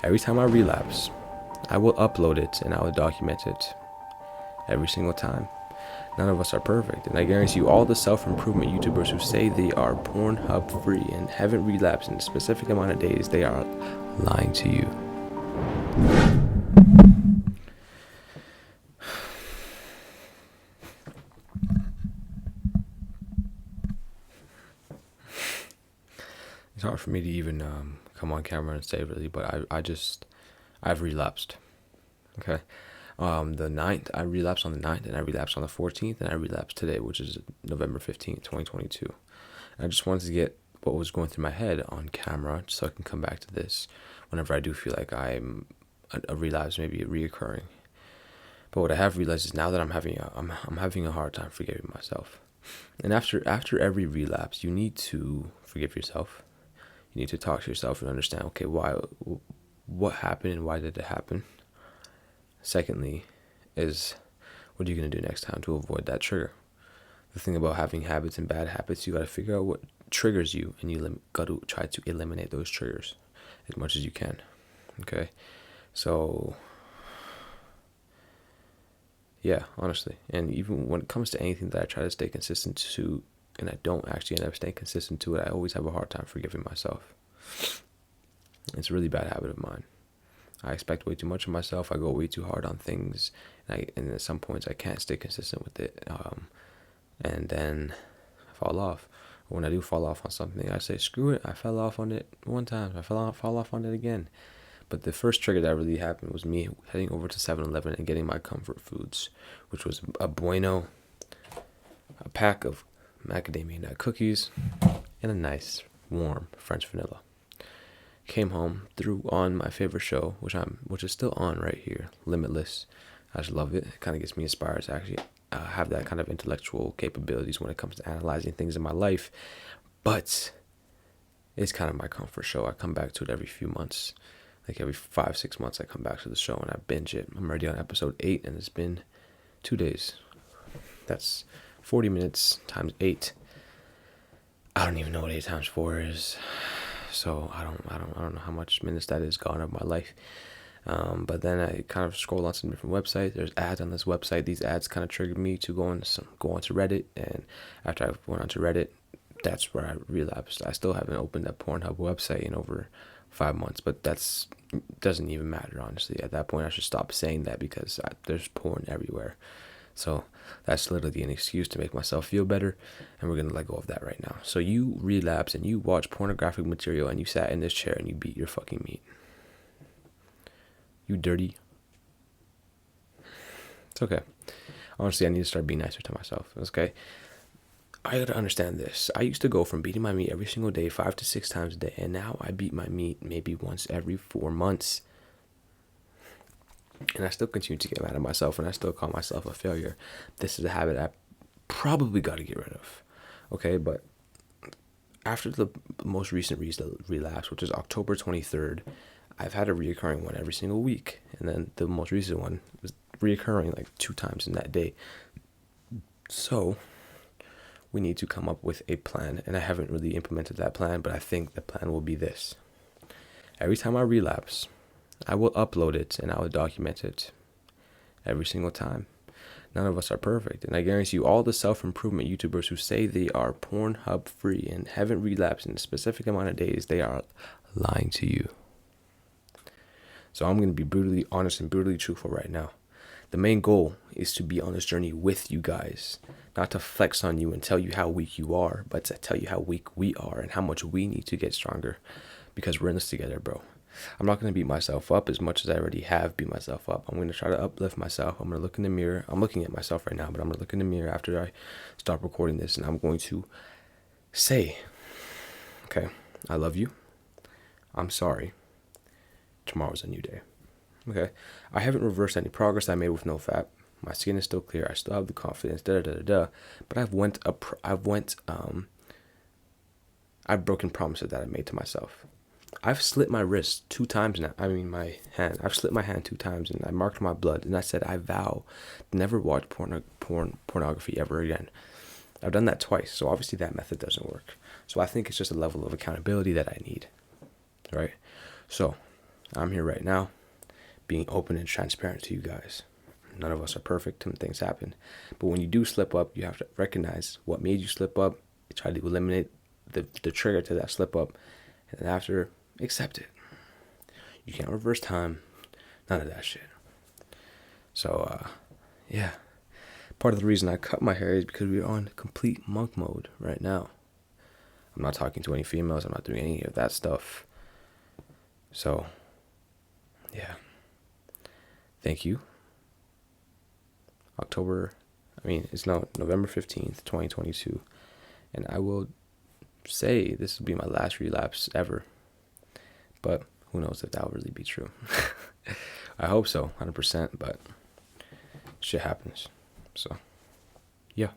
Every time I relapse, I will upload it and I will document it every single time. None of us are perfect, and I guarantee you all the self-improvement YouTubers who say they are Pornhub free and haven't relapsed in a specific amount of days, they are lying to you. It's hard for me to even come on camera and say really, but I've relapsed. Okay. The 9th, I relapsed on the 9th, and I relapsed on the 14th, and I relapsed today, which is November 15th, 2022. And I just wanted to get what was going through my head on camera so I can come back to this whenever I do feel like I'm a relapse, maybe a reoccurring. But what I have realized is now that I'm having a hard time forgiving myself. And after every relapse, you need to forgive yourself. You need to talk to yourself and understand, okay, what happened and why did it happen? Secondly, is what are you going to do next time to avoid that trigger? The thing about having habits and bad habits, you got to figure out what triggers you, and you got to try to eliminate those triggers as much as you can. Okay? So, yeah, honestly. And even when it comes to anything that I try to stay consistent to, and I don't actually end up staying consistent to it, I always have a hard time forgiving myself. It's a really bad habit of mine. I expect way too much of myself. I go way too hard on things, and at some points I can't stay consistent with it, and then I fall off. When I do fall off on something, I say, screw it, I fell off on it one time, I fall off on it again. But the first trigger that really happened was me heading over to 7-Eleven and getting my comfort foods, which was a Bueno, a pack of macadamia nut cookies, and a nice warm French vanilla. Came home, threw on my favorite show, which is still on right here, Limitless. I just love it. It kind of gets me inspired to actually have that kind of intellectual capabilities when it comes to analyzing things in my life. But it's kind of my comfort show. I come back to it every few months. Like every 5-6 months I come back to the show and I binge it. I'm already on episode 8 and it's been 2 days. That's 40 minutes times 8. I don't even know what 8 times 4 is. So I don't know how much minutes that is gone of my life. But then I kind of scroll on some different websites. There's ads on this website. These ads kind of triggered me to go onto Reddit. And after I went onto Reddit, that's where I relapsed. I still haven't opened that Pornhub website in over 5 months, but doesn't even matter, honestly. At that point, I should stop saying that because there's porn everywhere. So that's literally an excuse to make myself feel better, and we're going to let go of that right now. So you relapse and you watch pornographic material and you sat in this chair and you beat your fucking meat. You dirty. It's okay. Honestly, I need to start being nicer to myself, okay? I gotta understand this. I used to go from beating my meat every single day, 5 to 6 times a day, and now I beat my meat maybe once every 4 months. And I still continue to get mad at myself, and I still call myself a failure. This is a habit I probably got to get rid of. Okay, but after the most recent relapse, which is October 23rd, I've had a reoccurring one every single week. And then the most recent one was reoccurring like 2 times in that day. So we need to come up with a plan. And I haven't really implemented that plan, but I think the plan will be this. Every time I relapse, I will upload it and I will document it every single time. None of us are perfect, and I guarantee you all the self-improvement YouTubers who say they are Pornhub free and haven't relapsed in a specific amount of days, they are lying to you. So I'm going to be brutally honest and brutally truthful right now. The main goal is to be on this journey with you guys, not to flex on you and tell you how weak you are, but to tell you how weak we are and how much we need to get stronger, because we're in this together, bro. I'm not going to beat myself up as much as I already have beat myself up. I'm going to try to uplift myself. I'm going to look in the mirror. I'm looking at myself right now, but I'm going to look in the mirror after I stop recording this, and I'm going to say, okay, I love you. I'm sorry. Tomorrow's a new day. Okay, I haven't reversed any progress I made with nofap. My skin is still clear. I still have the confidence. But I've broken promises that I made to myself. I've slit my wrist 2 times now. My hand. I've slit my hand 2 times, and I marked my blood. And I said, I vow to never watch pornography ever again. I've done that twice, so obviously that method doesn't work. So I think it's just a level of accountability that I need, right? So I'm here right now being open and transparent to you guys. None of us are perfect and things happen. But when you do slip up, you have to recognize what made you slip up, try to eliminate the trigger to that slip up, and then after, accept it. You can't reverse time, none of that shit. So, yeah. Part of the reason I cut my hair is because we're on complete monk mode right now. I'm not talking to any females, I'm not doing any of that stuff. So, yeah. Thank you. It's now November 15th, 2022. And I will say this will be my last relapse ever. But who knows if that will really be true. I hope so, 100%, but shit happens. So, yeah.